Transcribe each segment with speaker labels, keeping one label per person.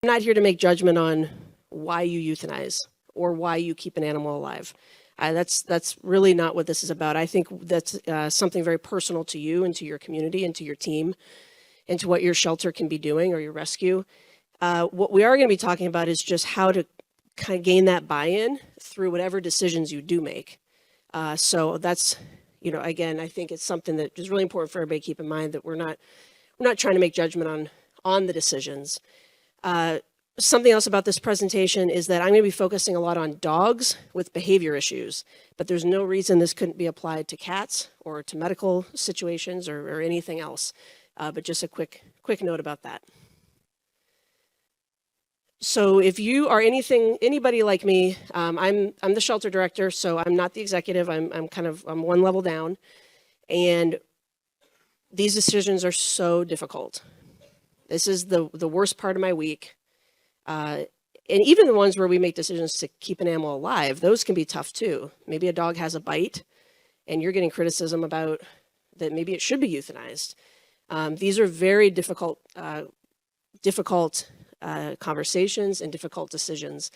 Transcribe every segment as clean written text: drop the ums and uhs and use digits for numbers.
Speaker 1: I'm not here to make judgment on why you euthanize or why you keep an animal alive. That's really not what this is about. I think that's something very personal to you and to your community and to your team and to what your shelter can be doing or your rescue. What we are going to be talking about is just how to kind of gain that buy-in through whatever decisions you do make. So that's, again, I think it's something that is really important for everybody to keep in mind, that we're not trying to make judgment on the decisions. Something else about this presentation is that I'm going to be focusing a lot on dogs with behavior issues, but there's no reason this couldn't be applied to cats or to medical situations or anything else. But just a quick note about that. So if you are anybody like me, I'm the shelter director, so I'm not the executive. I'm one level down, and these decisions are so difficult. This is the worst part of my week. And even the ones where we make decisions to keep an animal alive, those can be tough too. Maybe a dog has a bite and you're getting criticism about that maybe it should be euthanized. These are very difficult conversations and difficult decisions.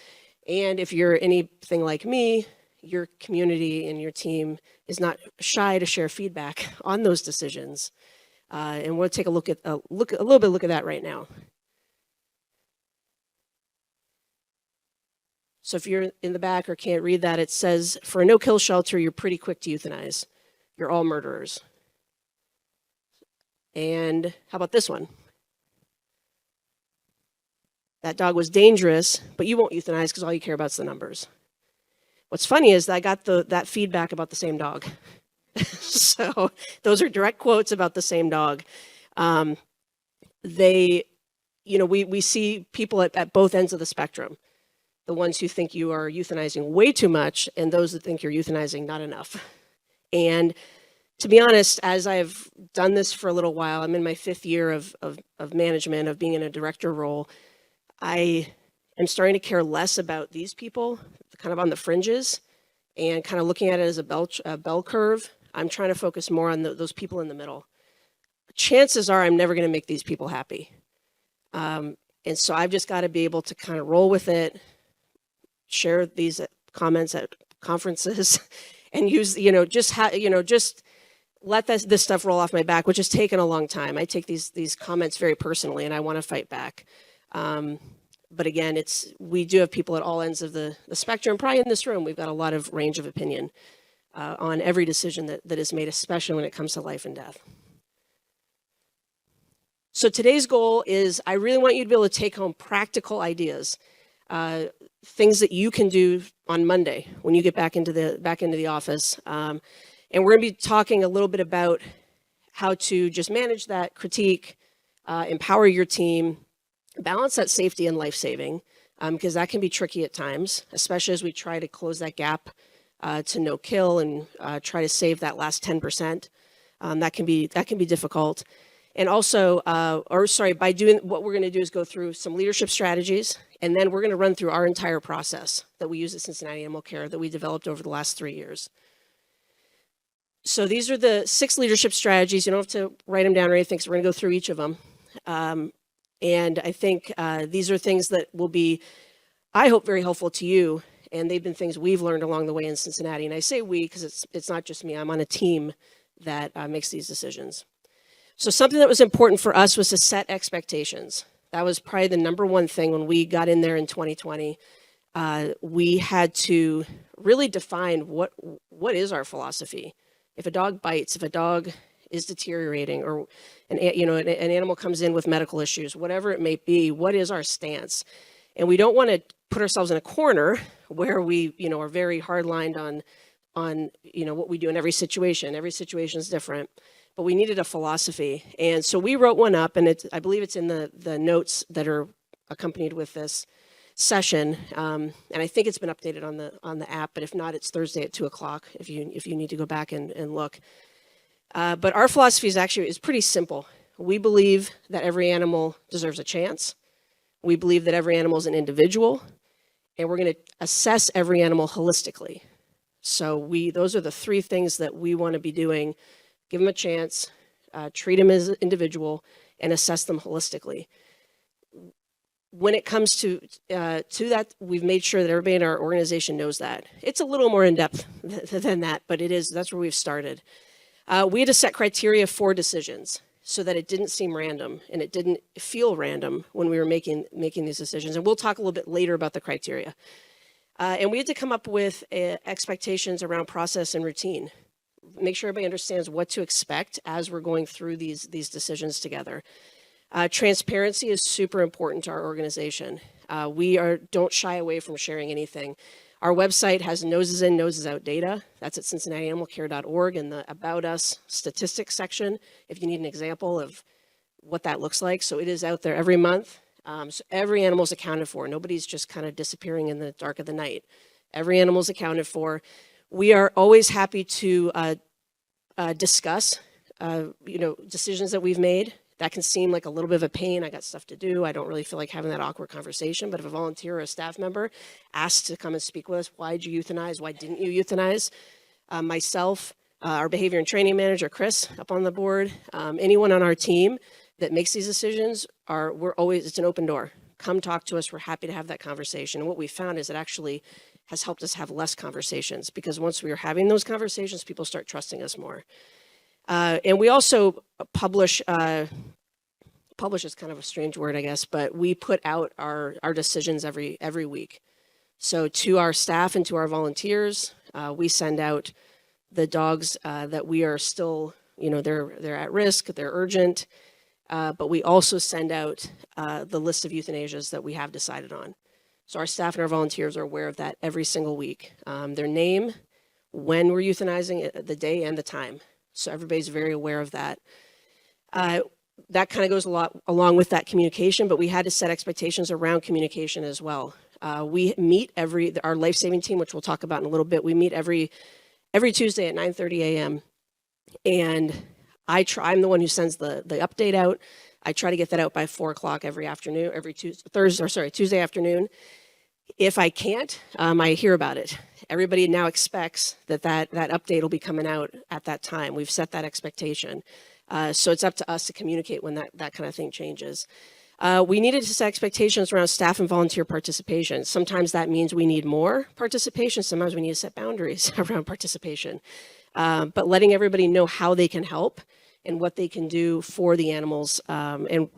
Speaker 1: And if you're anything like me, your community and your team is not shy to share feedback on those decisions. And we'll take a look at a little bit of that right now. So if you're in the back or can't read that, it says, for a no-kill shelter, you're pretty quick to euthanize. You're all murderers. And how about this one? That dog was dangerous, but you won't euthanize because all you care about is the numbers. What's funny is that I got that feedback about the same dog. So those are direct quotes about the same dog. We see people at both ends of the spectrum. The ones who think you are euthanizing way too much and those that think you're euthanizing not enough. And to be honest, as I've done this for a little while, I'm in my 5th year of management, of being in a director role, I am starting to care less about these people, kind of on the fringes, and kind of looking at it as a bell curve. I'm trying to focus more on those people in the middle. Chances are I'm never going to make these people happy. And so I've just got to be able to kind of roll with it, share these comments at conferences, and use, just let this stuff roll off my back, which has taken a long time. I take these comments very personally, and I want to fight back. But again, we do have people at all ends of the spectrum. Probably in this room, we've got a lot of range of opinion on every decision that is made, especially when it comes to life and death. So today's goal is I really want you to be able to take home practical ideas, things that you can do on Monday when you get back into the office. And we're going to be talking a little bit about how to just manage that critique, empower your team, balance that safety and life-saving, because that can be tricky at times, especially as we try to close that gap to no kill and try to save that last 10%. That can be difficult. And also, by doing what we're going to do is go through some leadership strategies, and then we're going to run through our entire process that we use at Cincinnati Animal CARE that we developed over the last 3 years. So these are the 6 leadership strategies. You don't have to write them down or anything, so we're going to go through each of them. And I think these are things that will be, I hope, very helpful to you. And they've been things we've learned along the way in Cincinnati. And I say we because it's not just me. I'm on a team that makes these decisions. So something that was important for us was to set expectations. That was probably the number one thing when we got in there in 2020. We had to really define what is our philosophy. If a dog bites, if a dog is deteriorating, or an animal comes in with medical issues, whatever it may be, what is our stance? And we don't want to put ourselves in a corner where we are very hard-lined on what we do in every situation. Every situation is different. But we needed a philosophy. And so we wrote one up, and I believe it's in the notes that are accompanied with this session. And I think it's been updated on the app, but if not, it's Thursday at 2:00 if you need to go back and look. But our philosophy is pretty simple. We believe that every animal deserves a chance. We believe that every animal is an individual, and we're going to assess every animal holistically. So those are the 3 things that we want to be doing. Give them a chance, treat them as an individual, and assess them holistically. when it comes to that, we've made sure that everybody in our organization knows that. It's a little more in depth than that, but that's where we've started. We had to set criteria for decisions so that it didn't seem random and it didn't feel random when we were making these decisions. And we'll talk a little bit later about the criteria. And we had to come up with expectations around process and routine. Make sure everybody understands what to expect as we're going through these decisions together. Transparency is super important to our organization. We don't shy away from sharing anything. Our website has noses in, noses out data. That's at cincinnatianimalcare.org in the About Us statistics section, if you need an example of what that looks like. So it is out there every month. So every animal is accounted for. Nobody's just kind of disappearing in the dark of the night. Every animal is accounted for. We are always happy to discuss, decisions that we've made. That can seem like a little bit of a pain. I got stuff to do. I don't really feel like having that awkward conversation. But if a volunteer or a staff member asks to come and speak with us, why did you euthanize? Why didn't you euthanize? Myself, our behavior and training manager, Chris, up on the board, anyone on our team that makes these decisions, it's an open door. Come talk to us. We're happy to have that conversation. And what we found is it actually has helped us have less conversations, because once we are having those conversations, people start trusting us more. And we also publish is kind of a strange word, I guess, but we put out our decisions every week. So to our staff and to our volunteers, we send out the dogs that we are still, they're at risk, they're urgent, but we also send out the list of euthanasias that we have decided on. So our staff and our volunteers are aware of that every single week. Their name, when we're euthanizing, the day and the time. So everybody's very aware of that. That kind of goes along with that communication, but we had to set expectations around communication as well. We meet our life-saving team, which we'll talk about in a little bit. We meet every Tuesday at 9:30 a.m. And I'm the one who sends the update out. I try to get that out by 4 o'clock every afternoon, Tuesday afternoon. If I can't, I hear about it. Everybody now expects that update will be coming out at that time. We've set that expectation. So it's up to us to communicate when that kind of thing changes. We needed to set expectations around staff and volunteer participation. Sometimes that means we need more participation. Sometimes we need to set boundaries around participation. But letting everybody know how they can help and what they can do for the animals. And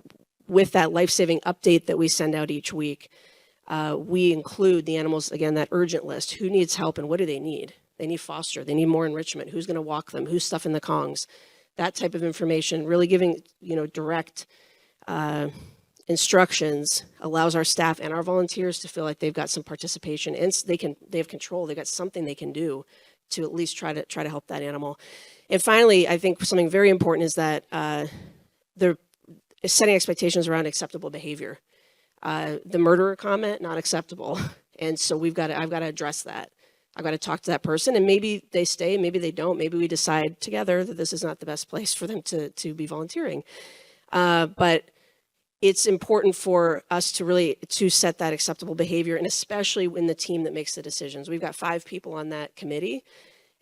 Speaker 1: with that life-saving update that we send out each week, we include the animals, again, that urgent list. Who needs help and what do they need? They need foster. They need more enrichment. Who's going to walk them? Who's stuffing the Kongs? That type of information, really giving, direct instructions allows our staff and our volunteers to feel like they've got some participation and they have control. They've got something they can do to at least try to help that animal. And finally, I think something very important is that they're setting expectations around acceptable behavior. The murderer comment, not acceptable. And so I've got to address that. I've got to talk to that person, and maybe they stay, maybe they don't. Maybe we decide together that this is not the best place for them to be volunteering. But it's important for us to set that acceptable behavior, and especially in the team that makes the decisions. We've got 5 people on that committee,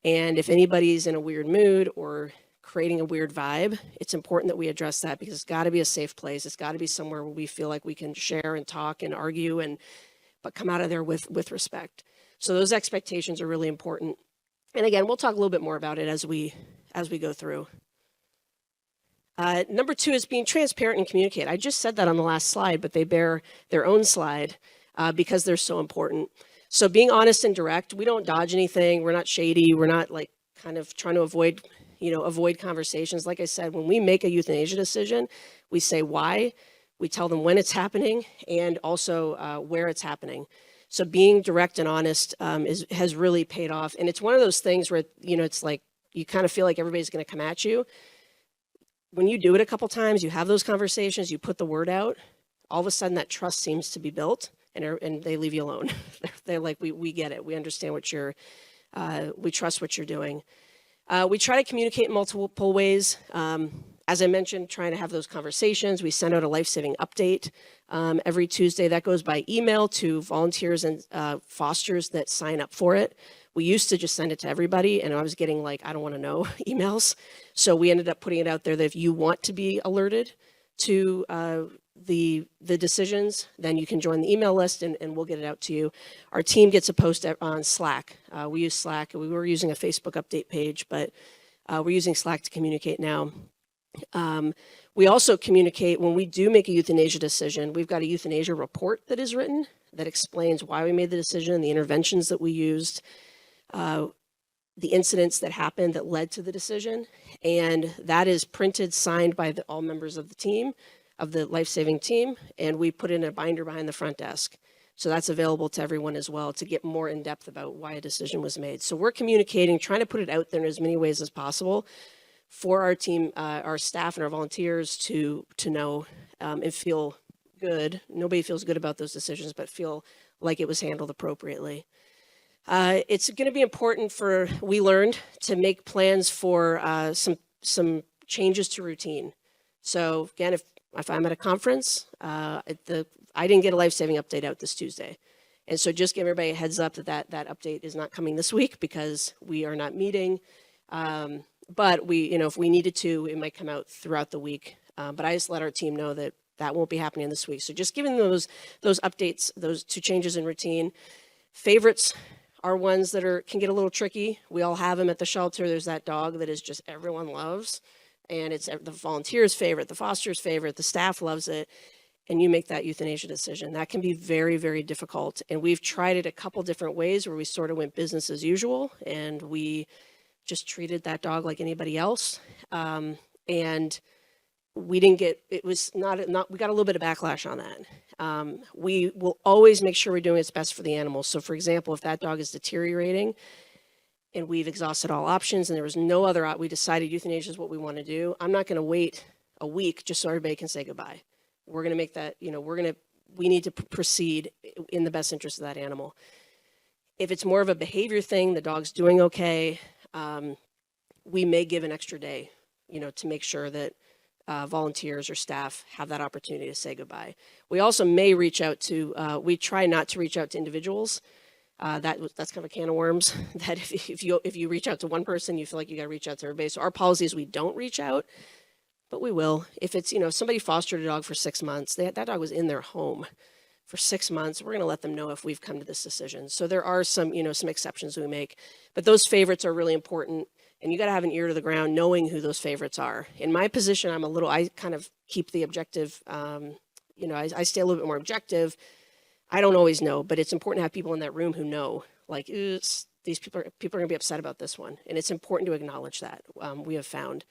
Speaker 1: and if anybody's in a weird mood or creating a weird vibe, it's important that we address that, because it's got to be a safe place. It's got to be somewhere where we feel like we can share and talk and argue, but come out of there with respect. So those expectations are really important. And again, we'll talk a little bit more about it as we go through. Number 2 is being transparent and communicate. I just said that on the last slide, but they bear their own slide because they're so important. So being honest and direct, we don't dodge anything. We're not shady. We're not like kind of trying to avoid conversations. Like I said, when we make a euthanasia decision, we say why, we tell them when it's happening, and also where it's happening. So being direct and honest has really paid off. And it's one of those things where, it's like you kind of feel like everybody's going to come at you. When you do it a couple times, you have those conversations, you put the word out, all of a sudden that trust seems to be built, and they leave you alone. They're like, we get it. We understand we trust what you're doing. We try to communicate in multiple ways. As I mentioned, trying to have those conversations. We send out a life-saving update every Tuesday. That goes by email to volunteers and fosters that sign up for it. We used to just send it to everybody, and I was getting I don't want to know emails. So we ended up putting it out there that if you want to be alerted to the decisions, then you can join the email list and we'll get it out to you. Our team gets a post on Slack. We use Slack. We were using a Facebook update page, but we're using Slack to communicate now. We also communicate when we do make a euthanasia decision. We've got a euthanasia report that is written that explains why we made the decision, the interventions that we used, the incidents that happened that led to the decision. And that is printed, signed by all members of the team, of the life-saving team, and we put in a binder behind the front desk. So that's available to everyone as well to get more in depth about why a decision was made. So we're communicating, trying to put it out there in as many ways as possible for our team, our staff and our volunteers to know and feel good. Nobody feels good about those decisions, but feel like it was handled appropriately. It's going to be important we learned to make plans for some changes to routine. So again, if I'm at a conference, I didn't get a life-saving update out this Tuesday. And so just give everybody a heads up that update is not coming this week because we are not meeting. But if we needed to, it might come out throughout the week. But I just let our team know that won't be happening this week. So just giving those updates, those 2 changes in routine. Favorites are ones that can get a little tricky. We all have them at the shelter. There's that dog that is just everyone loves. And it's the volunteer's favorite, the foster's favorite, the staff loves it, and you make that euthanasia decision. That can be very, very difficult. And we've tried it a couple different ways where we sort of went business as usual, and we just treated that dog like anybody else. And we didn't get, it was not, we got a little bit of backlash on that. We will always make sure we're doing what's best for the animal. So for example, if that dog is deteriorating, and we've exhausted all options and there was no other, we decided euthanasia is what we want to do. I'm not going to wait a week just so everybody can say goodbye. We're going to make that, we need to proceed in the best interest of that animal. If it's more of a behavior thing, the dog's doing okay, we may give an extra day, to make sure that volunteers or staff have that opportunity to say goodbye. We also may reach out to, we try not to reach out to individuals. That's kind of a can of worms that if you reach out to one person, you feel like you got to reach out to everybody. So our policy is we don't reach out, but we will. If it's, somebody fostered a dog for 6 months, that dog was in their home for 6 months, we're going to let them know if we've come to this decision. So there are some exceptions we make, but those favorites are really important. And you got to have an ear to the ground knowing who those favorites are. In my position, I kind of keep the objective, I stay a little bit more objective. I don't always know, but it's important to have people in that room who know, like, these people are going to be upset about this one. And it's important to acknowledge that, we have found.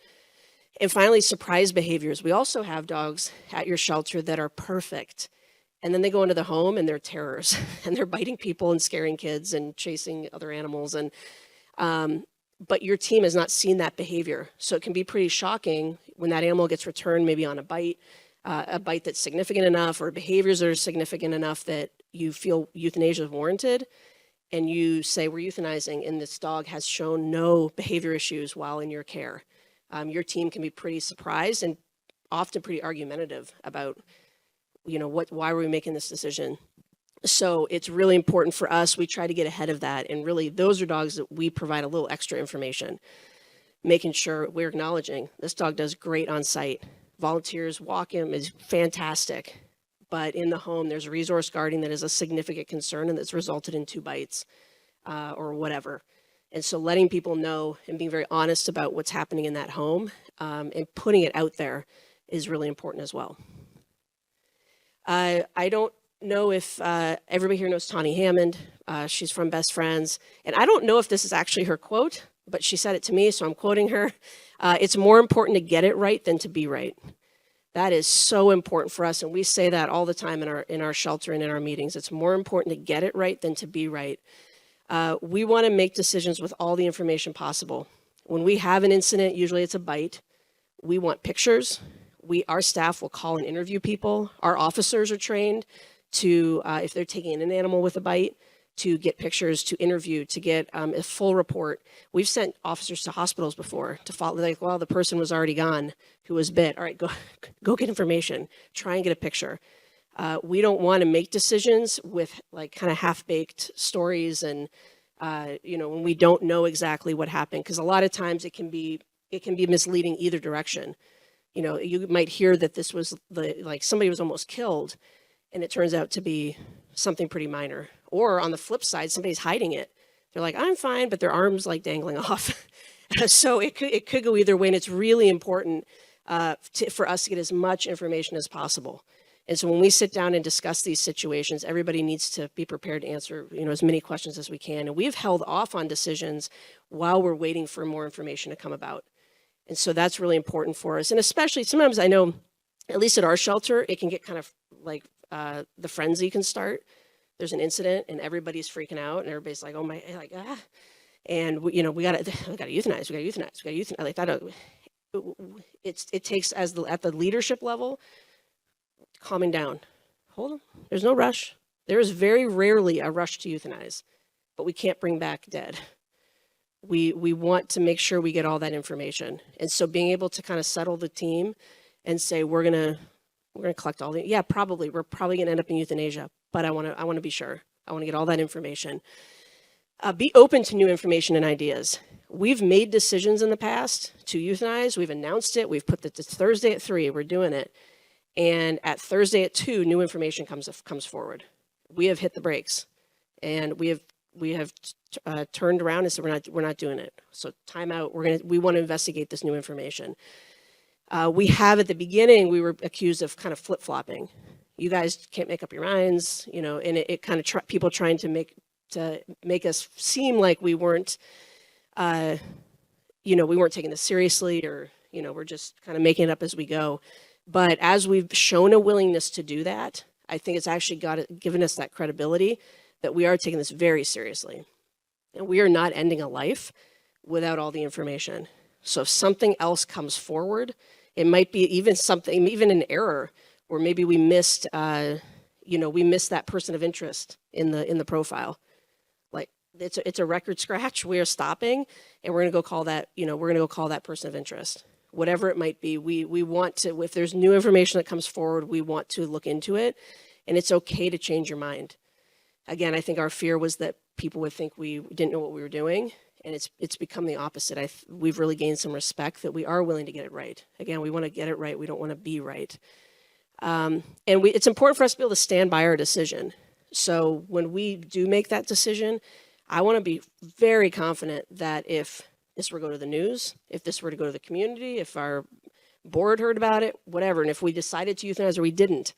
Speaker 1: And finally, surprise behaviors. We also have dogs at your shelter that are perfect. And then they go into the home and they're terrors and they're biting people and scaring kids and chasing other animals. And, but your team has not seen that behavior. So it can be pretty shocking when that animal gets returned, maybe on a bite that's significant enough, or behaviors that are significant enough that you feel euthanasia is warranted, and you say we're euthanizing, and this dog has shown no behavior issues while in your care. Your team can be pretty surprised and often pretty argumentative about, why were we making this decision? So it's really important for us. We try to get ahead of that, and really those are dogs that we provide a little extra information, making sure we're acknowledging this dog does great on site. Volunteers walk him is fantastic, but in the home there's a resource guarding that is a significant concern and that's resulted in 2 bites or whatever. And so letting people know and being very honest about what's happening in that home and putting it out there is really important as well. I don't know if everybody here knows Tawny Hammond. She's from Best Friends, and I don't know if this is actually her quote, but she said it to me, so I'm quoting her. It's more important to get it right than to be right. That is so important for us, and we say that all the time in our shelter and in our meetings. It's more important to get it right than to be right. We want to make decisions with all the information possible. When we have an incident, usually it's a bite, we want pictures. Our staff will call and interview people. Our officers are trained to, if they're taking in an animal with a bite, to get pictures, to interview, to get a full report. We've sent officers to hospitals before to follow, like, well, the person was already gone who was bit. All right, go get information, try and get a picture. We don't want to make decisions with like kind of half-baked stories and, when we don't know exactly what happened, because a lot of times it can be misleading either direction. you might hear that this was like somebody was almost killed, and it turns out to be something pretty minor. Or on the flip side, somebody's hiding it. They're like, I'm fine, but their arm's like dangling off. So it could go either way, and it's really important for us to get as much information as possible. And so when we sit down and discuss these situations, everybody needs to be prepared to answer, as many questions as we can. And we've held off on decisions while we're waiting for more information to come about. And so that's really important for us. And especially sometimes I know, at least at our shelter, it can get kind of like the frenzy can start. There's an incident and everybody's freaking out and everybody's like, oh my, like, ah. And we gotta euthanize, we gotta euthanize. Like that, it takes at the leadership level, calming down. Hold on, there's no rush. There is very rarely a rush to euthanize, but we can't bring back dead. We want to make sure we get all that information. And so being able to kind of settle the team and say, we're gonna collect all the, we're probably gonna end up in euthanasia, but I wanna be sure. I wanna get all that information. Be open to new information and ideas. We've made decisions in the past to euthanize. We've announced it. We've put it's Thursday at 3, we're doing it. And at Thursday at 2, new information comes forward. We have hit the brakes, and we have turned around and said we're not doing it. So time out. We want to investigate this new information. We have at the beginning, we were accused of kind of flip-flopping. You guys can't make up your minds, and it kind of people trying to make us seem like we weren't taking this seriously, or we're just kind of making it up as we go. But as we've shown a willingness to do that, I think it's actually given us that credibility that we are taking this very seriously. And we are not ending a life without all the information. So if something else comes forward, it might be even an error, or maybe we missed that person of interest in the profile. Like it's a record scratch. We are stopping, and we're going to go call that person of interest. Whatever it might be, we want to, if there's new information that comes forward, we want to look into it, and it's okay to change your mind. Again, I think our fear was that people would think we didn't know what we were doing, and it's become the opposite. We've really gained some respect that we are willing to get it right. Again, we want to get it right. We don't want to be right. It's important for us to be able to stand by our decision. So when we do make that decision, I want to be very confident that if this were to go to the news, if this were to go to the community, if our board heard about it, whatever, and if we decided to euthanize or we didn't,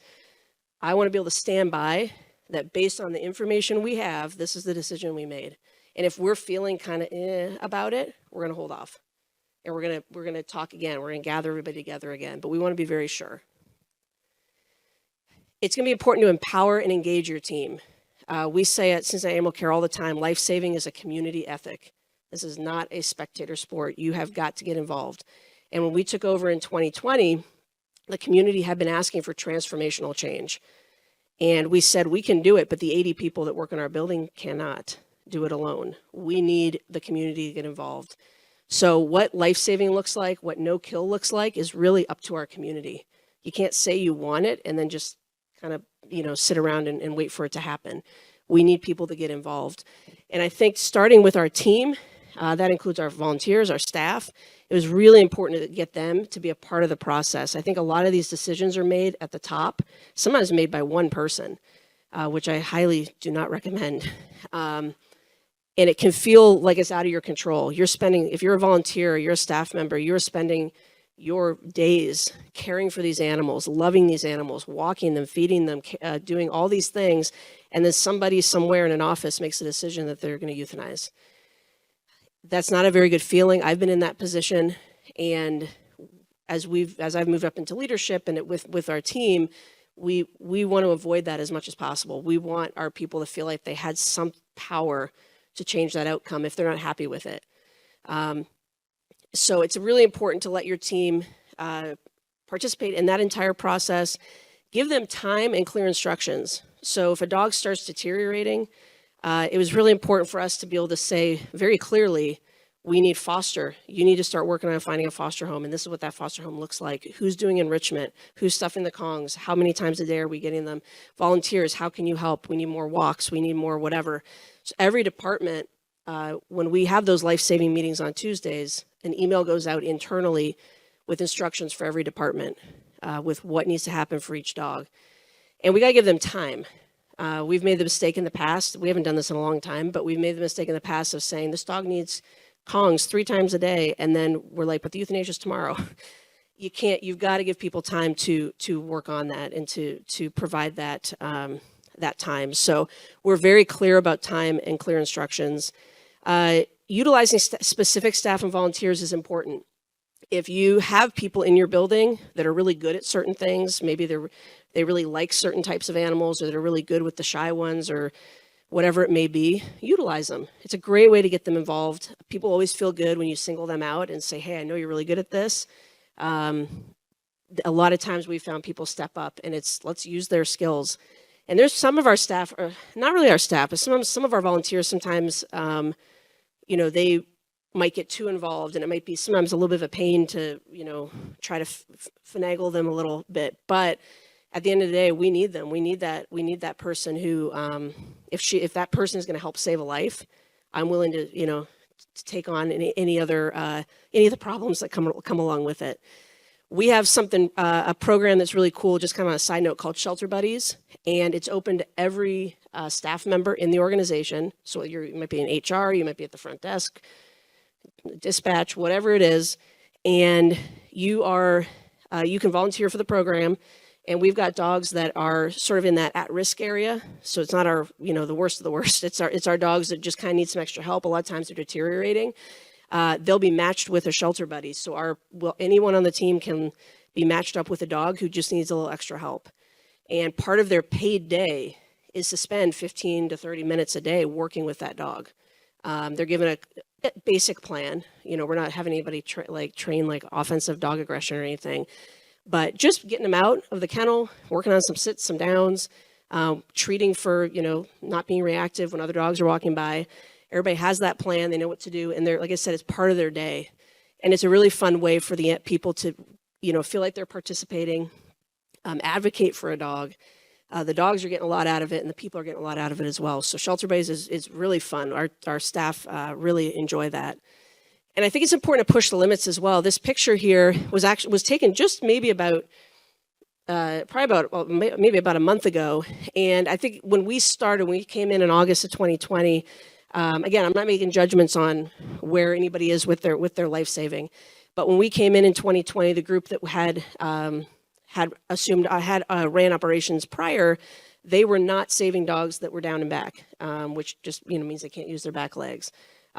Speaker 1: I want to be able to stand by that based on the information we have, this is the decision we made. And if we're feeling kind of about it, we're going to hold off. And we're going to talk again. We're going to gather everybody together again, but we want to be very sure. It's going to be important to empower and engage your team. We say at Cincinnati Animal CARE all the time, life-saving is a community ethic. This is not a spectator sport. You have got to get involved. And when we took over in 2020, the community had been asking for transformational change. And we said, we can do it, but the 80 people that work in our building cannot do it alone. We need the community to get involved. So what life-saving looks like, what no-kill looks like, is really up to our community. You can't say you want it and then just kind of, sit around and wait for it to happen. We need people to get involved. And I think starting with our team, that includes our volunteers, our staff, it was really important to get them to be a part of the process. I think a lot of these decisions are made at the top, sometimes made by one person, which I highly do not recommend. And it can feel like it's out of your control. If you're a volunteer, you're a staff member, you're spending your days caring for these animals, loving these animals, walking them, feeding them, doing all these things, and then somebody somewhere in an office makes a decision that they're going to euthanize. That's not a very good feeling. I've been in that position, and as I've moved up into leadership and with our team, we want to avoid that as much as possible. We want our people to feel like they had some power to change that outcome if they're not happy with it. So it's really important to let your team participate in that entire process. Give them time and clear instructions. So if a dog starts deteriorating, it was really important for us to be able to say very clearly, we need foster. You need to start working on finding a foster home, and this is what that foster home looks like. Who's doing enrichment? Who's stuffing the Kongs? How many times a day are we getting them? Volunteers, how can you help? We need more walks. We need more whatever. So every department, when we have those life-saving meetings on Tuesdays, an email goes out internally with instructions for every department, with what needs to happen for each dog. And we got to give them time. We've made the mistake in the past. We haven't done this in a long time, but we've made the mistake in the past of saying this dog needs Kongs 3 times a day. And then we're like, but the euthanasia is tomorrow. You can't, you've got to give people time to work on that and to provide that, that time. So we're very clear about time and clear instructions. Utilizing specific staff and volunteers is important. If you have people in your building that are really good at certain things, maybe they really like certain types of animals, or they're really good with the shy ones, or whatever it may be, utilize them. It's a great way to get them involved. People always feel good when you single them out and say, hey, I know you're really good at this. A lot of times we found people step up, and it's let's use their skills. And there's some of our staff, or not really our staff, but some of our volunteers sometimes, you know, they might get too involved, and it might be sometimes a little bit of a pain to, you know, try to finagle them a little bit. But at the end of the day, we need them. We need that person who, if that person is going to help save a life, I'm willing to, you know, to take on any of the problems that come along with it. We have something, a program that's really cool, just kind of on a side note, called Shelter Buddies, and it's open to every staff member in the organization. So you might be in HR, you might be at the front desk, dispatch, whatever it is, and you can volunteer for the program. And we've got dogs that are sort of in that at-risk area. So it's not our, you know, the worst of the worst. It's our dogs that just kind of need some extra help. A lot of times they're deteriorating. They'll be matched with a shelter buddy. So anyone on the team can be matched up with a dog who just needs a little extra help. And part of their paid day is to spend 15 to 30 minutes a day working with that dog. They're given a basic plan. You know, we're not having anybody train like offensive dog aggression or anything. But just getting them out of the kennel, working on some sits, some downs, treating for, you know, not being reactive when other dogs are walking by. Everybody has that plan. They know what to do. And they're, like I said, it's part of their day. And it's a really fun way for the people to, you know, feel like they're participating, advocate for a dog. The dogs are getting a lot out of it, and the people are getting a lot out of it as well. So Shelter Buddies is really fun. Our staff really enjoy that. And I think it's important to push the limits as well. This picture here was taken just maybe about maybe about a month ago. And I think when we came in August of 2020, again, I'm not making judgments on where anybody is with their life saving, but when we came in 2020, the group that had ran operations prior, they were not saving dogs that were down and back, which just, you know, means they can't use their back legs.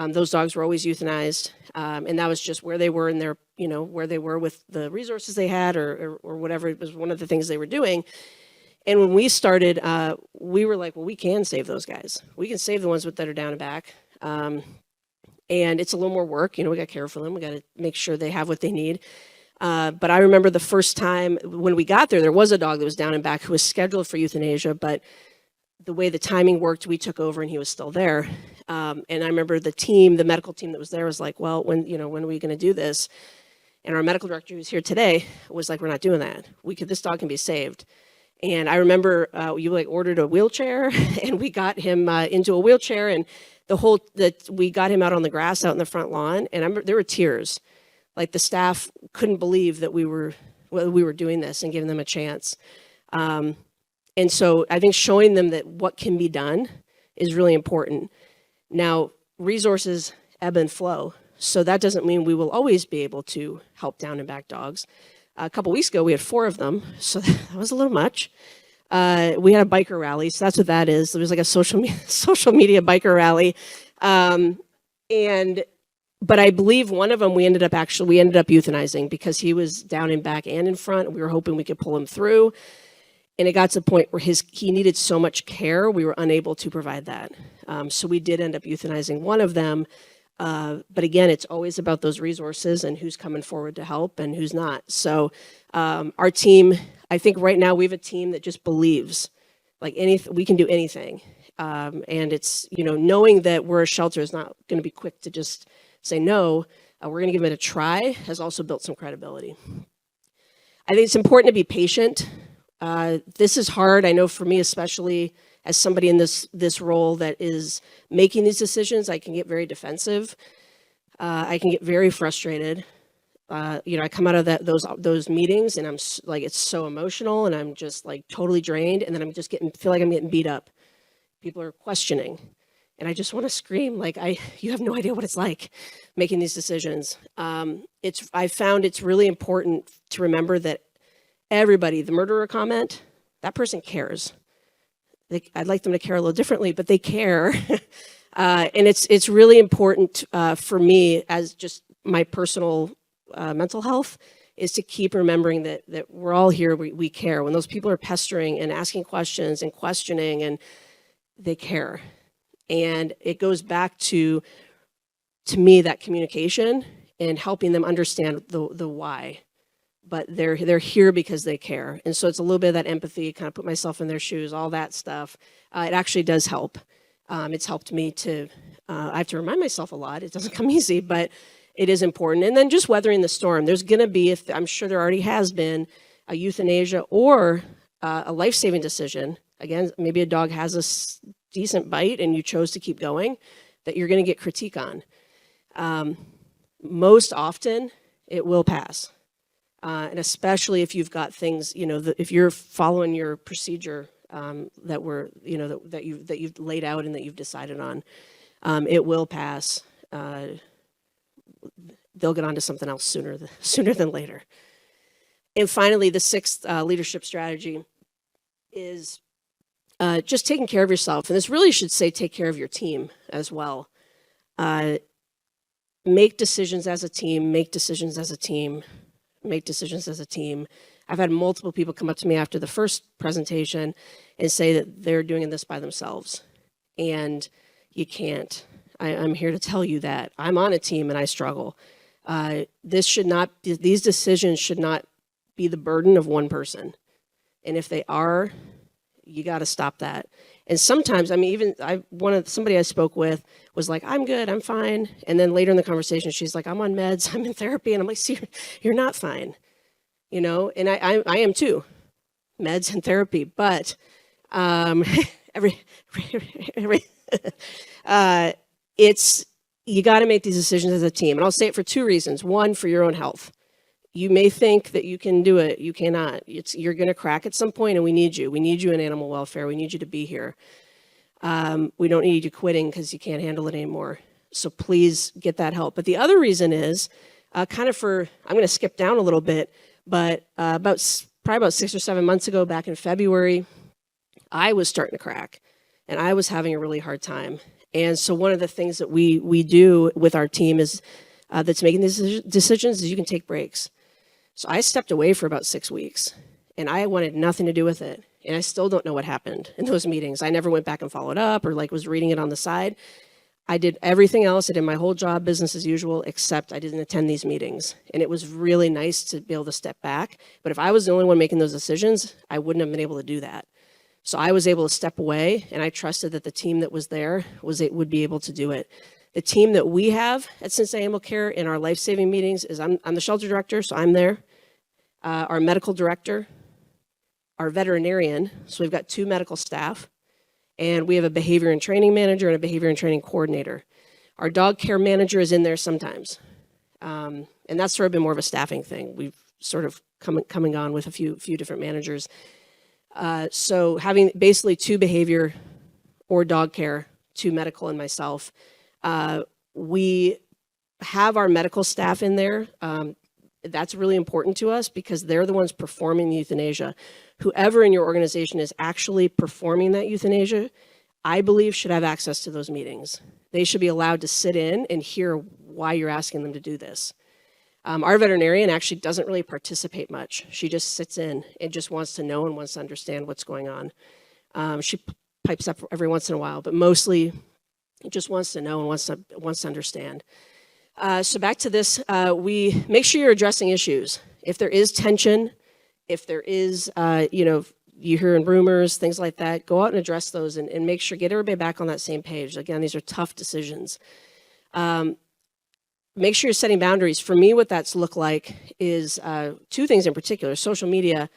Speaker 1: Those dogs were always euthanized, and that was just where they were in their, you know, where they were with the resources they had, or whatever. It was one of the things they were doing. And when we started, we were like, well, we can save those guys. We can save the ones that are down and back. And it's a little more work. You know, we got to care for them. We got to make sure they have what they need. But I remember the first time when we got there was a dog that was down and back who was scheduled for euthanasia, but the way the timing worked, we took over and he was still there. And I remember the medical team that was there was like, well, when are we going to do this? And our medical director, who's here today, was like, we're not doing that. This dog can be saved. And I remember you ordered a wheelchair, and we got him into a wheelchair, and we got him out on the grass out in the front lawn, and I remember there were tears. Like the staff couldn't believe that we were doing this and giving them a chance. And so I think showing them that what can be done is really important. Now, resources ebb and flow, so that doesn't mean we will always be able to help down and back dogs. A couple weeks ago, we had 4 of them, so that was a little much. We had a biker rally, so that's what that is. There was like a social media biker rally. But I believe one of them we ended up euthanizing because he was down and back and in front. We were hoping we could pull him through. And it got to the point where he needed so much care, we were unable to provide that. So we did end up euthanizing one of them. But again, it's always about those resources and who's coming forward to help and who's not. So our team, I think right now we have a team that just believes we can do anything. And it's, you know, knowing that we're a shelter is not going to be quick to just say no. We're going to give it a try has also built some credibility. I think it's important to be patient. This is hard. I know for me, especially as somebody in this role that is making these decisions, I can get very defensive. I can get very frustrated. I come out of those meetings and I'm like, it's so emotional and I'm just like totally drained. And then I'm just feel like I'm getting beat up. People are questioning. And I just want to scream, like, you have no idea what it's like making these decisions. I found it's really important to remember that everybody, the murderer comment, that person cares. I'd like them to care a little differently, but they care. And it's really important for me as just my personal mental health is to keep remembering that we're all here, we care. When those people are pestering and asking questions and questioning, and they care. And it goes back to me, that communication and helping them understand the why. But they're here because they care. And so it's a little bit of that empathy, kind of put myself in their shoes, all that stuff. It actually does help. It's helped me to, I have to remind myself a lot. It doesn't come easy, but it is important. And then just weathering the storm. There's going to be, I'm sure there already has been, a euthanasia or a life-saving decision. Again, maybe a dog has a decent bite and you chose to keep going, that you're going to get critique on. Most often, it will pass. And especially if you've got things, if you're following your procedure that you've laid out and that you've decided on, it will pass. They'll get on to something else sooner than later. And finally, the sixth leadership strategy is just taking care of yourself. And this really should say take care of your team as well. Make decisions as a team, make decisions as a team, make decisions as a team. I've had multiple people come up to me after the first presentation and say that they're doing this by themselves. And you can't. I'm here to tell you that. I'm on a team and I struggle. These decisions should not be the burden of one person. And if they are, you got to stop that. And sometimes, somebody I spoke with was like, I'm good, I'm fine. And then later in the conversation, she's like, I'm on meds, I'm in therapy. And I'm like, see, you're not fine. And I am too, meds and therapy. But you got to make these decisions as a team. And I'll say it for two reasons. One, for your own health. You may think that you can do it. You cannot. You're going to crack at some point, and we need you. We need you in animal welfare. We need you to be here. We don't need you quitting because you can't handle it anymore. So please get that help. But the other reason is I'm going to skip down a little bit, but probably about 6 or 7 months ago, back in February, I was starting to crack, and I was having a really hard time. And so one of the things that we do with our team is that's making these decisions is you can take breaks. So I stepped away for about 6 weeks, and I wanted nothing to do with it. And I still don't know what happened in those meetings. I never went back and followed up or was reading it on the side. I did everything else. I did my whole job, business as usual, except I didn't attend these meetings. And it was really nice to be able to step back. But if I was the only one making those decisions, I wouldn't have been able to do that. So I was able to step away, and I trusted that the team that was there would be able to do it. The team that we have at Cincinnati Animal CARE in our life-saving meetings is I'm the shelter director, so I'm there. Our medical director, our veterinarian, so we've got 2 medical staff, and we have a behavior and training manager and a behavior and training coordinator. Our dog care manager is in there sometimes, and that's sort of been more of a staffing thing. We've sort of coming on with a few different managers. So having basically 2 behavior or dog care, 2 medical and myself, we have our medical staff in there. That's really important to us because they're the ones performing the euthanasia. Whoever in your organization is actually performing that euthanasia, I believe should have access to those meetings. They should be allowed to sit in and hear why you're asking them to do this. Our veterinarian actually doesn't really participate much. She just sits in and just wants to know and wants to understand what's going on. She pipes up every once in a while, but mostly just wants to know and wants to understand. So back to this, we make sure you're addressing issues. If there is tension, if there is, you hear in rumors, things like that, go out and address those and make sure, get everybody back on that same page. Again, these are tough decisions. Make sure you're setting boundaries. For me, what that's looked like is 2 things in particular. Social media,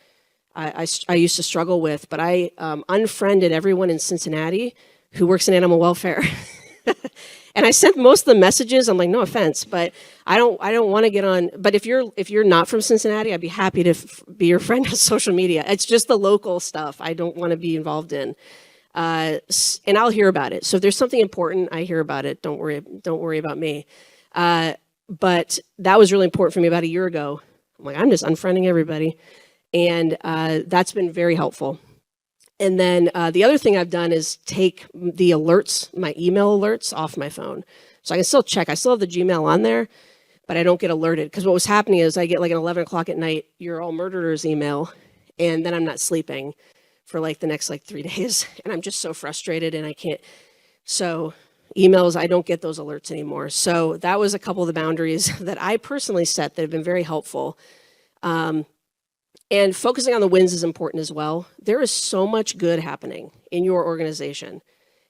Speaker 1: I used to struggle with, but I unfriended everyone in Cincinnati who works in animal welfare. And I sent most of the messages. I'm like, no offense, but I don't want to get on. But if you're not from Cincinnati, I'd be happy to be your friend on social media. It's just the local stuff I don't want to be involved in. And I'll hear about it. So if there's something important, I hear about it. Don't worry about me. But that was really important for me about a year ago. I'm like, I'm just unfriending everybody. And that's been very helpful. And then the other thing I've done is take the alerts, my email alerts, off my phone. So I can still check. I still have the Gmail on there, but I don't get alerted. Because what was happening is I get like an 11 o'clock at night, you're all murderers email, and then I'm not sleeping for like the next like 3 days. And I'm just so frustrated and I can't. So emails, I don't get those alerts anymore. So that was a couple of the boundaries that I personally set that have been very helpful. And focusing on the wins is important as well. There is so much good happening in your organization.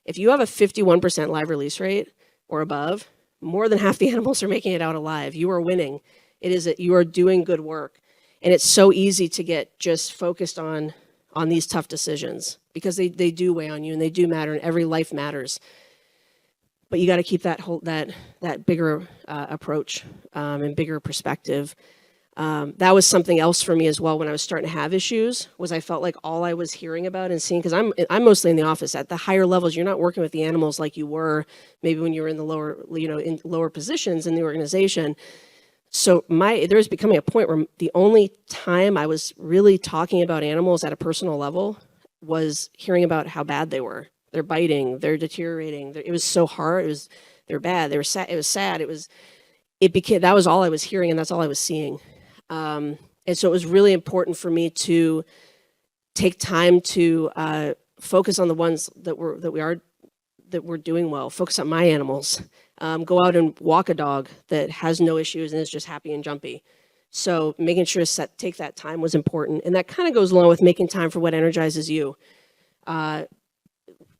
Speaker 1: If you have a 51% live release rate or above, more than half the animals are making it out alive. You are winning. You are doing good work. And it's so easy to get just focused on these tough decisions because they do weigh on you and they do matter and every life matters. But you got to keep that bigger approach and bigger perspective. That was something else for me as well when I was starting to have issues, was I felt like all I was hearing about and seeing, because I'm mostly in the office. At the higher levels, you're not working with the animals like you were maybe when you were in the lower, in lower positions in the organization. So there was becoming a point where the only time I was really talking about animals at a personal level was hearing about how bad they were. They're biting, they're deteriorating. It was so hard. They're bad. They were sad. It was sad. That was all I was hearing, and that's all I was seeing. And so it was really important for me to take time to focus on the ones that we're doing well. Focus on my animals. Go out and walk a dog that has no issues and is just happy and jumpy. So making sure to take that time was important, and that kind of goes along with making time for what energizes you.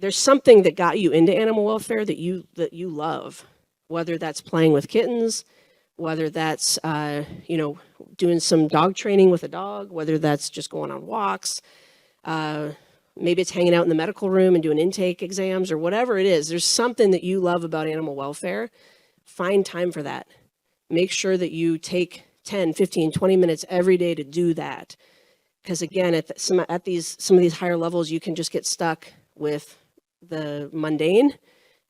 Speaker 1: There's something that got you into animal welfare that you love, whether that's playing with kittens, whether that's doing some dog training with a dog, whether that's just going on walks, maybe it's hanging out in the medical room and doing intake exams or whatever it is. There's something that you love about animal welfare. Find time for that. Make sure that you take 10, 15, 20 minutes every day to do that. Because again, some of these higher levels, you can just get stuck with the mundane.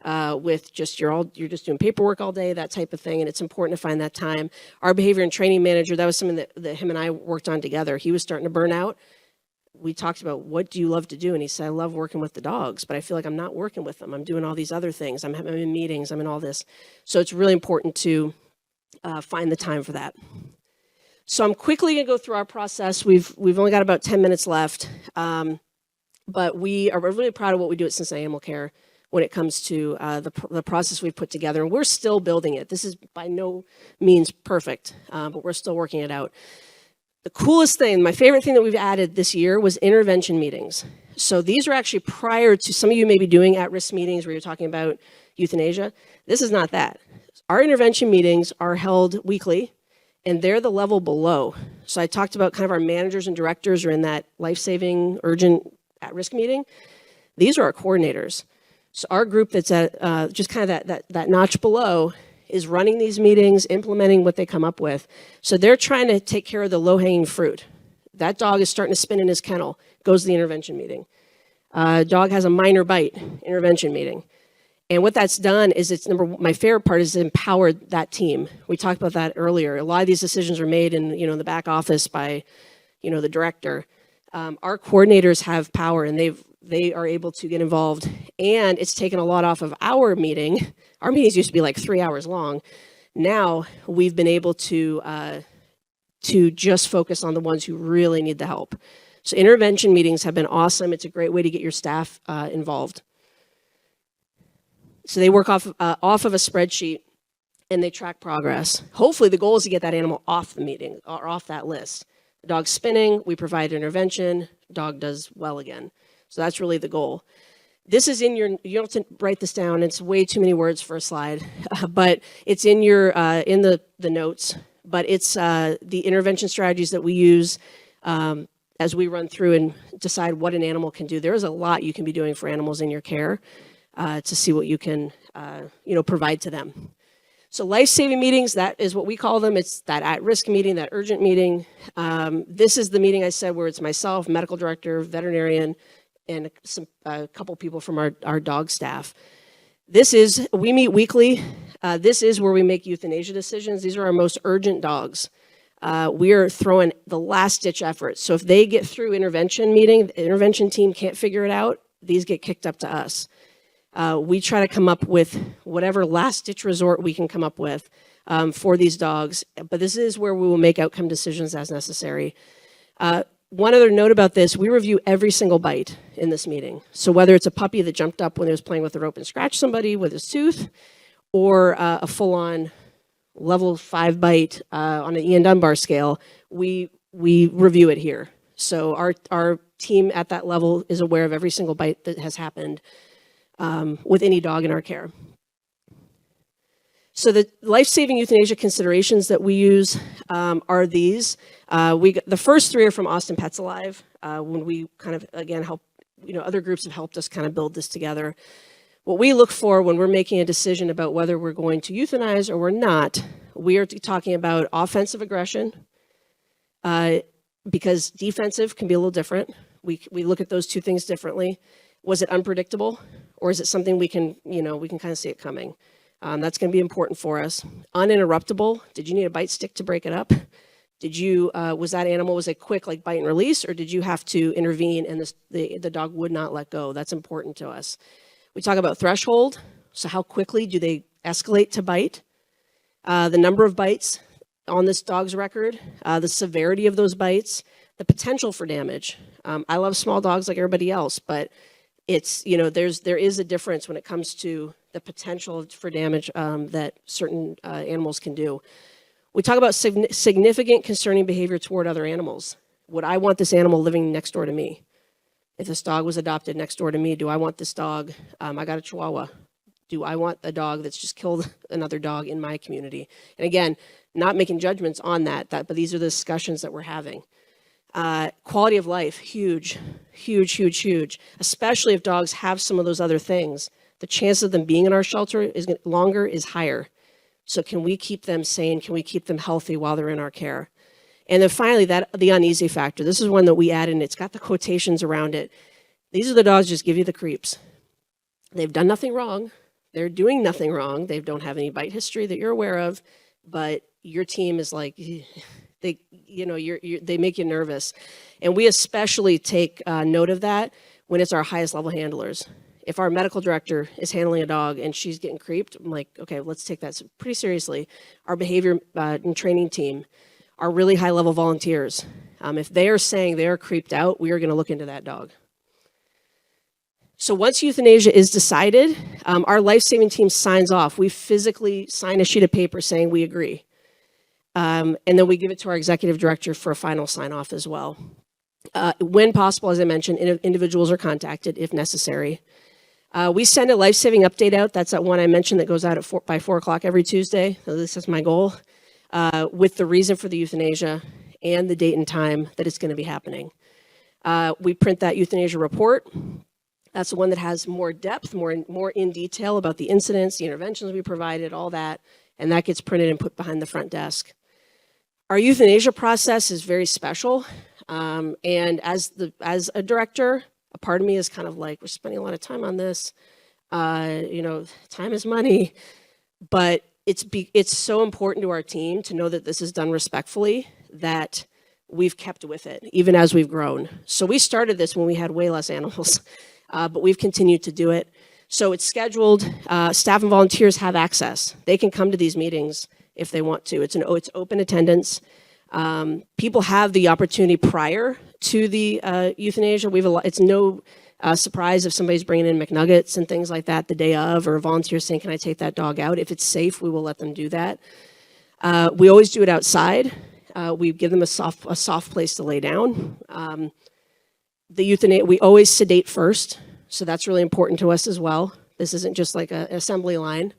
Speaker 1: With just you're just doing paperwork all day, that type of thing, and it's important to find that time. Our behavior and training manager, that was something that him and I worked on together. He was starting to burn out. We talked about, what do you love to do? And he said, I love working with the dogs, but I feel like I'm not working with them. I'm doing all these other things. I'm in meetings. I'm in all this. So it's really important to find the time for that. So I'm quickly going to go through our process. We've only got about 10 minutes left, but we're really proud of what we do at Cincinnati Animal CARE when it comes to the process we've put together. And we're still building it. This is by no means perfect, but we're still working it out. The coolest thing, my favorite thing that we've added this year was intervention meetings. So these are actually prior to, some of you may be doing at-risk meetings where you're talking about euthanasia. This is not that. Our intervention meetings are held weekly, and they're the level below. So I talked about kind of our managers and directors are in that life-saving, urgent, at-risk meeting. These are our coordinators. So our group that's at just kind of that notch below is running these meetings, implementing what they come up with. So they're trying to take care of the low-hanging fruit. That dog is starting to spin in his kennel, goes to the intervention meeting. Dog has a minor bite, intervention meeting. And what that's done is my favorite part is empowered that team. We talked about that earlier. A lot of these decisions are made in the back office by the director. Our coordinators have power, and they are able to get involved, and it's taken a lot off of our meeting. Our meetings used to be like 3 hours long. Now we've been able to just focus on the ones who really need the help. So intervention meetings have been awesome. It's a great way to get your staff involved. So they work off of a spreadsheet, and they track progress. Hopefully the goal is to get that animal off the meeting or off that list. The dog's spinning, we provide intervention, dog does well again. So that's really the goal. This is in you don't have to write this down. It's way too many words for a slide, but it's in in the notes. But it's the intervention strategies that we use as we run through and decide what an animal can do. There is a lot you can be doing for animals in your care. to see what you can, provide to them. So life-saving meetings, that is what we call them. It's that at-risk meeting, that urgent meeting. This is the meeting I said where it's myself, medical director, veterinarian, and a couple people from our dog staff. We meet weekly. This is where we make euthanasia decisions. These are our most urgent dogs. We are throwing the last-ditch effort. So if they get through intervention meeting, the intervention team can't figure it out, these get kicked up to us. We try to come up with whatever last-ditch resort we can come up with for these dogs, but this is where we will make outcome decisions as necessary. One other note about this, we review every single bite in this meeting. So whether it's a puppy that jumped up when it was playing with the rope and scratched somebody with his tooth, or a full-on level 5 bite on an Ian Dunbar scale, we review it here. So our team at that level is aware of every single bite that has happened with any dog in our care. So the life-saving euthanasia considerations that we use are these. The first 3 are from Austin Pets Alive, when we kind of, again, help, other groups have helped us kind of build this together. What we look for when we're making a decision about whether we're going to euthanize or we're not, we are talking about offensive aggression, because defensive can be a little different. We look at those 2 things differently. Was it unpredictable, or is it something we can kind of see it coming? That's going to be important for us. Uninterruptible. Did you need a bite stick to break it up? Was that animal, was it quick, like bite and release, or did you have to intervene and the dog would not let go? That's important to us. We talk about threshold. So how quickly do they escalate to bite? The number of bites on this dog's record, the severity of those bites, the potential for damage. I love small dogs like everybody else, but it's, there is a difference when it comes to the potential for damage that certain animals can do. We talk about significant concerning behavior toward other animals. Would I want this animal living next door to me? If this dog was adopted next door to me, do I want this dog? I got a Chihuahua. Do I want a dog that's just killed another dog in my community? And again, not making judgments on that, but these are the discussions that we're having. Quality of life, huge, huge, huge, huge. Especially if dogs have some of those other things. The chance of them being in our shelter is higher. So can we keep them sane? Can we keep them healthy while they're in our care? And then finally, the uneasy factor. This is one that we add in. It's got the quotations around it. These are the dogs just give you the creeps. They've done nothing wrong. They're doing nothing wrong. They don't have any bite history that you're aware of, but your team is like, they make you nervous. And we especially take note of that when it's our highest level handlers. If our medical director is handling a dog and she's getting creeped, I'm like, okay, let's take that pretty seriously. Our behavior and training team, our really high level volunteers, if they are saying they are creeped out, we are going to look into that dog. So once euthanasia is decided, our life-saving team signs off. We physically sign a sheet of paper saying we agree. And then we give it to our executive director for a final sign-off as well. When possible, as I mentioned, individuals are contacted if necessary. We send a life-saving update out. That's that one I mentioned that goes out by 4 o'clock every Tuesday. So this is my goal, with the reason for the euthanasia and the date and time that it's going to be happening. We print that euthanasia report. That's the one that has more depth, more in detail about the incidents, the interventions we provided, all that, and that gets printed and put behind the front desk. Our euthanasia process is very special, and as a director, a part of me is kind of like, we're spending a lot of time on this. Time is money, but it's so important to our team to know that this is done respectfully, that we've kept with it, even as we've grown. So we started this when we had way less animals, but we've continued to do it. So it's scheduled. Staff and volunteers have access. They can come to these meetings if they want to. It's open attendance. People have the opportunity prior to the euthanasia. It's no surprise if somebody's bringing in McNuggets and things like that the day of, or a volunteer saying, can I take that dog out? If it's safe, we will let them do that. We always do it outside. We give them a soft place to lay down. The euthanasia, we always sedate first, so that's really important to us as well. This isn't just like an assembly line.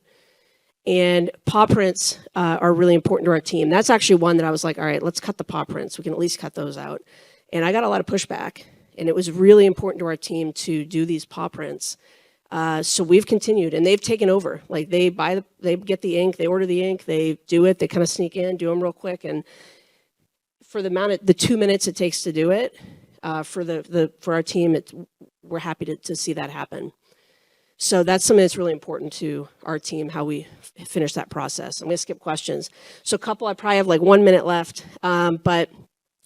Speaker 1: And paw prints are really important to our team. That's actually one that I was like, all right, let's cut the paw prints. We can at least cut those out. And I got a lot of pushback, and it was really important to our team to do these paw prints So we've continued, and they've taken over. Like they get the ink, they order the ink, they do it, they kind of sneak in, do them real quick, and for the 2 minutes it takes to do it, for our team, we're happy to see that happen. So that's something that's really important to our team, how we finish that process. I'm going to skip questions. So I probably have like 1 minute left, but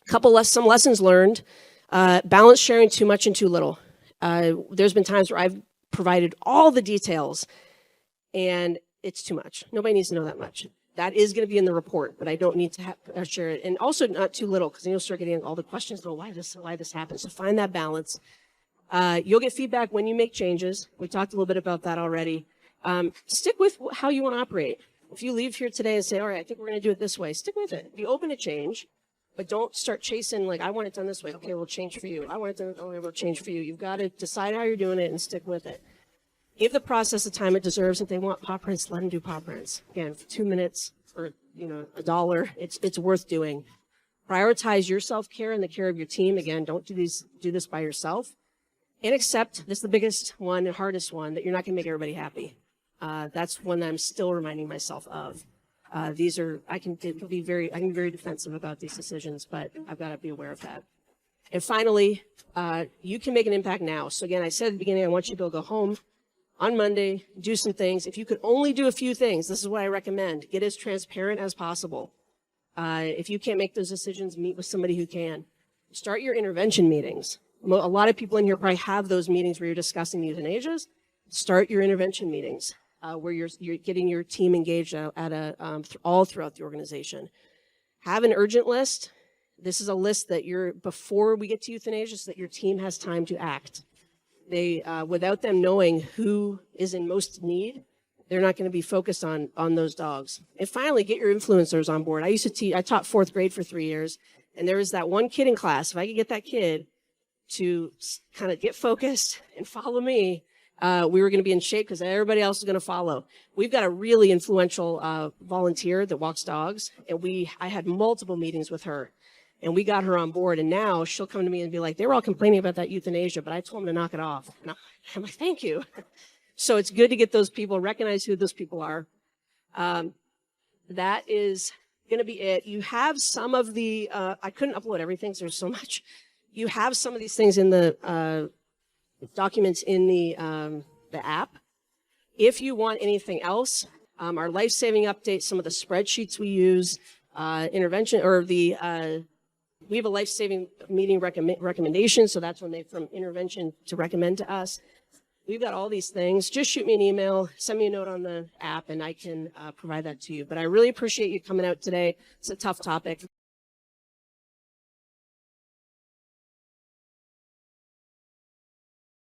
Speaker 1: some lessons learned. Balance sharing too much and too little. There's been times where I've provided all the details and it's too much. Nobody needs to know that much. That is going to be in the report, but I don't need to share it. And also not too little, because then you'll start getting all the questions, why this happens. So find that balance. You'll get feedback when you make changes. We talked a little bit about that already. Stick with how you want to operate. If you leave here today and say, all right, I think we're going to do it this way, stick with it. Be open to change, but don't start chasing, like, I want it done this way. Okay, we'll change for you. I want it done, okay, we'll change for you. You've got to decide how you're doing it and stick with it. Give the process the time it deserves. If they want paw prints, let them do paw prints. Again, for 2 minutes or, $1, it's worth doing. Prioritize your self-care and the care of your team. Again, don't do this by yourself. And accept, this is the biggest one, the hardest one, that you're not going to make everybody happy. That's one that I'm still reminding myself of. I can be very defensive about these decisions, but I've got to be aware of that. And finally, you can make an impact now. So again, I said at the beginning, I want you to go home on Monday, do some things. If you could only do a few things, this is what I recommend. Get as transparent as possible. If you can't make those decisions, meet with somebody who can. Start your intervention meetings. A lot of people in here probably have those meetings where you're discussing euthanasias. Start your intervention meetings where you're getting your team engaged all throughout the organization. Have an urgent list. This is a list that before we get to euthanasia, so that your team has time to act. Without them knowing who is in most need, they're not going to be focused on those dogs. And finally, get your influencers on board. I taught 4th grade for 3 years, and there was that one kid in class. If I could get that kid to kind of get focused and follow me, we were going to be in shape because everybody else is going to follow. We've got a really influential volunteer that walks dogs, and I had multiple meetings with her, and we got her on board. And now she'll come to me and be like, they were all complaining about that euthanasia, but I told them to knock it off. And I'm like, thank you. So it's good to get those people, recognize who those people are. That is going to be it. You have some of the, I couldn't upload everything, so there's so much. You have some of these things in the documents in the app. If you want anything else, our life-saving update, some of the spreadsheets we use, intervention, or we have a life-saving meeting recommendation, so that's when they from intervention to recommend to us. We've got all these things. Just shoot me an email, send me a note on the app, and I can provide that to you. But I really appreciate you coming out today. It's a tough topic.